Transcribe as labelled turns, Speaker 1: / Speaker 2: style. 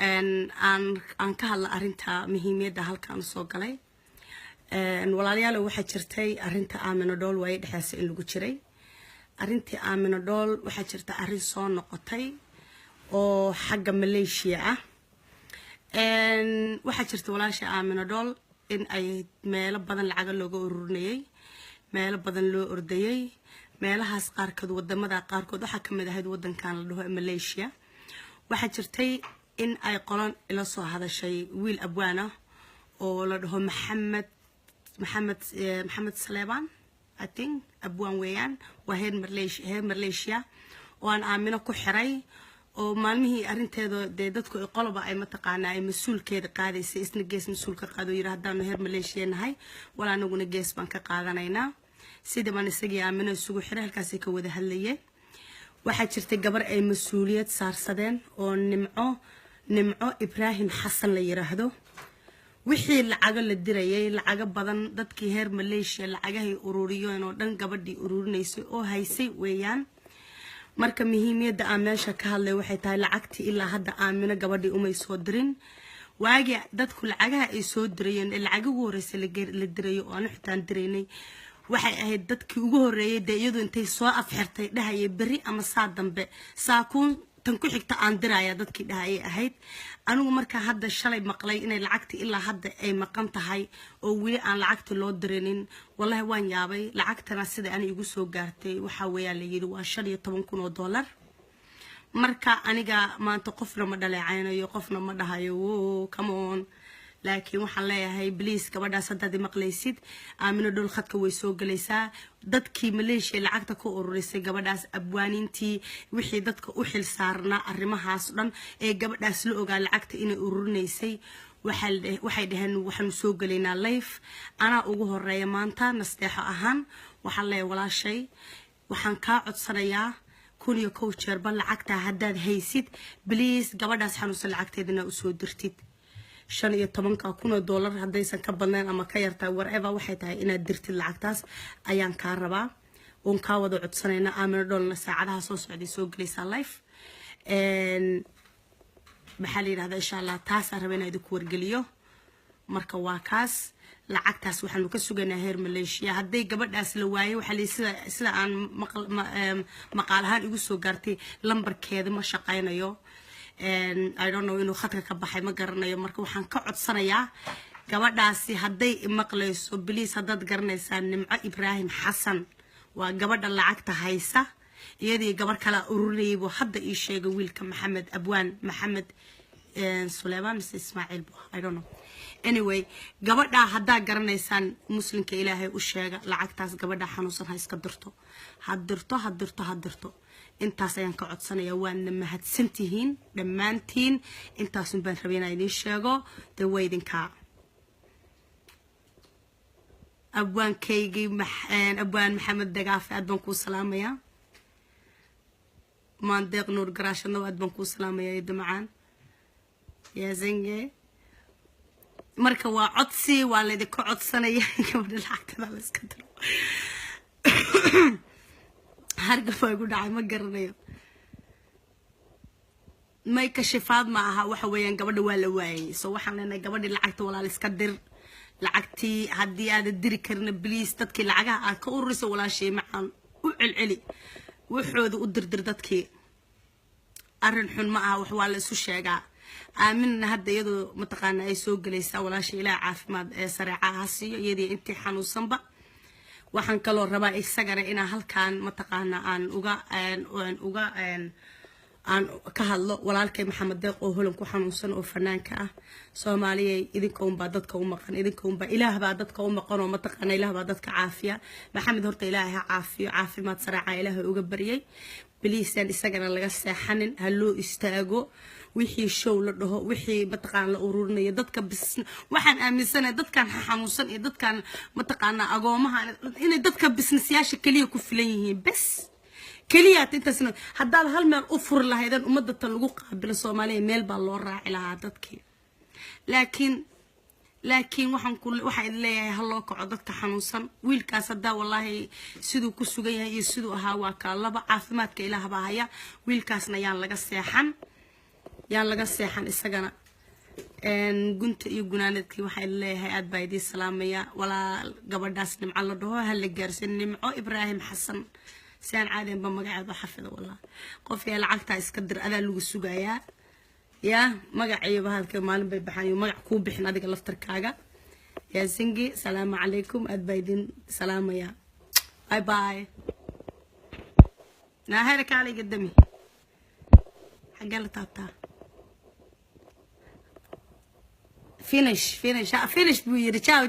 Speaker 1: aan ka hadla arinta muhiimada halkaan soo galay walaalayaal waxa jirtay arinta Aamino Dhool way dhaxaysa in lagu jiray arintii Aamino Dhool waxa jirta arin soo noqotay oo xagga Malaysia ah waxa jirta walaasha Aamino Dhool in ay meel badan lacag looga ururinayay meel badan loo ordayay meelahaas qaarkood wadamada qaarkood waxa kamid ahayd wadankan la dhaho Malaysia waxa jirtay in ay qolan ila soo hadashay wiil abwaana oo la dhaho Maxamed Saleebaan I think abwaan weeyaan waa heer Malaysia oo aan Aamino ku xiray oo maalmihii arinteedo dadku ay qoloba ay mataqaanaa ay mas'uulkeeda qaadaysay isna gees mas'uulka qaado yiraahdaano heer Malaysia nahay wala anaguna gees baan ka qaadanaynaa sida man isagii Aamino isugu xiray halkaas ay ka wada hadlayeen waxa jirtay gabar ay mas'uuliyad saarsadeen oo nimco Ibrahim Xasan la yiraahdo wixii lacag la dirayay lacag badan dadkii heer Malaysia lacagahay ururiyeen oo dhan gabadhii ururinayso oo haysay weeyaan marka muhiimada aan meesha ka hadlay waxay tahay lacagtii ilaa hadda Aamino gabadhii umay soo dirin waagi dadku lacagaha ay soo dirayeen lacag ugu horeysay la dirayo oo aan xitaan diraynay waxay ahayd dadkii ugu horeeyay iyadoo intay soo afxirtay dhahayay bari ama saa dambe saakuun tan ku xigta aan diraya dadkii dhahayay ahayd anigu marka hadda shalay maqlay inay lacagtii ilaa hadda ay maqan tahay oo wili aan lacagtii loo dirinin wallahi waan yaabay lacagtana sida aan igu soo gaartay waxa weeyaa la yiri waa $15,000 marka aniga maanta qofna ma dhaleecaynayo qofna ma dhahayo come on laakiin waxaan leeyahay please gabadhaas hadda maqlaysid Aamino Dhool khadka way soo galaysaa dadkii Malaysia lacagta ku ururisay gabadhaas abwaanintii wixii dadka u xil saarnaa arrimahaas dhan ee gabadhaas la ogaa lacagta inay ururinaysay waxay dhaheen waxaan soo galaynaa live ana ugu horeeya maanta nasteexo ahaan waxaan leeyahay walaashay waxaan ka codsanayaa kun iyo kow jeer bal lacagta haddaad haysid please gabadhaas xanuunsan lacagteedana u soo dirtid $15,000 haddaysan ka badnayn ama ka yartaa whatever waxay tahay inaad dirtid lacagtaas ayaan ka rabaa oon ka wada codsanayna Aamino Dhoolna saacadaha soo socday soo galaysaa live maxaa la yiraahdaa insha Allah taas aan rabaa inaan idinku wargeliyo marka waa kaas lacagtaas waxaanu ka suganaa heer Malaysia hadday gabadhaas la waayay waxa la sida aan maqaalahan igu soo gaartay lambarkeeda ma shaqaynayo I don't know inuu khadka ka baxay ma garanayo marka waxaan ka codsanayaa gabadhaasi hadday maqlayso please haddaad garanaysaan nimco Ibrahim Xasan waa gabadha lacagta haysa iyadii gabar kala ururinayay hadda ii sheegay wiilka Maxamed Saleebaan Ismaaciil I don't know anyway gabadha hadda garanaysaan muslimka Ilaahay u sheega lacagtaas gabadha xanuunsan ha iska dirto intaas ayaan ka codsanayaa waan mahadsantihiin dhamaantiin intaas baan rabay inaan idin sheego daweydinka abwaankaygi abwaan Maxamed Dagaafe aad baan ku salaamayaa maandeeq nuur garaashadna aad baan ku salaamayaa idmacaan yaa zange marka waa codsi waa la idin ka codsanayaa gabadha lacagtada la iska diro harga faagu dhacay ma garanayo may ka shifaad ma aha waxa weeyaan gabadha waa la waayay soo waxaan leenahay gabadhi lacagta walaal iska dir lacagtii hadii aad diri karna please dadkii lacagaha aad ka ururiso walaashay macaan u celceli wuxooda u dirdir dadkii arin xun ma aha wax waa la isu sheegaa Aaminna hadda iyadoo mataqaana ay soo galaysaa walaashay Ilaahay caafimaad ee sareecaha siiyo iyadii intii xanuunsanba waxaan kaloo rabaa isagana inaan halkaan mataqaana aan ka hadlo walaalkay Maxamed Deeq oo holan ku xanuunsan oo fanaanka ah Soomaaliyeey idinka un baa dadka u maqan idinka un baa Ilaah baa dadka u maqan oo mataqaana Ilaah baa dadka caafiya Maxamed horta Ilaahay ha caafiyo caafimaad sareeca Ilaahay uga bariyay please isagana laga seexanin haloo istaago wixii show la dhaho wixii mataqaan la ururinayo dadka waxaan aaminsanahay dadkan xanuunsan iyo dadkan mataqaana agoomaha inay dadka businessyaasha kaliya ku filan yihiin bas kaliya intaasna haddaad hal meel u fur lahaydeen ummadda tan lagu qaabilo Soomaaliya meel baa loo raaci lahaa dadkii laakiin waxaan leeyahay hal loo kaco dadka xanuunsan wiilkaas hadda wallahi sidoo ku sugan yahay iyo sidoo ahaa waa ka laba caafimaadka Ilaah baa haya wiilkaasna yaan laga seexan يا لقى سيحن إسقنا قنت يجنانتي وحيل لي هاد بايدي سلامية ولا قبل داس نمع الله ده هل جرس نمع إبراهيم حسن سان عادين بمقعد حفظه والله قفي العقد إسكدر أنا لو السجايا يا مقعي بهذا كمان بحني ومقع كوب بحنا ديك اللفتر كاجا يا زنجي سلام عليكم أد بايدين سلام يا باي باي ناهرك علي قدامي حقال تاتا finish بويري تشاو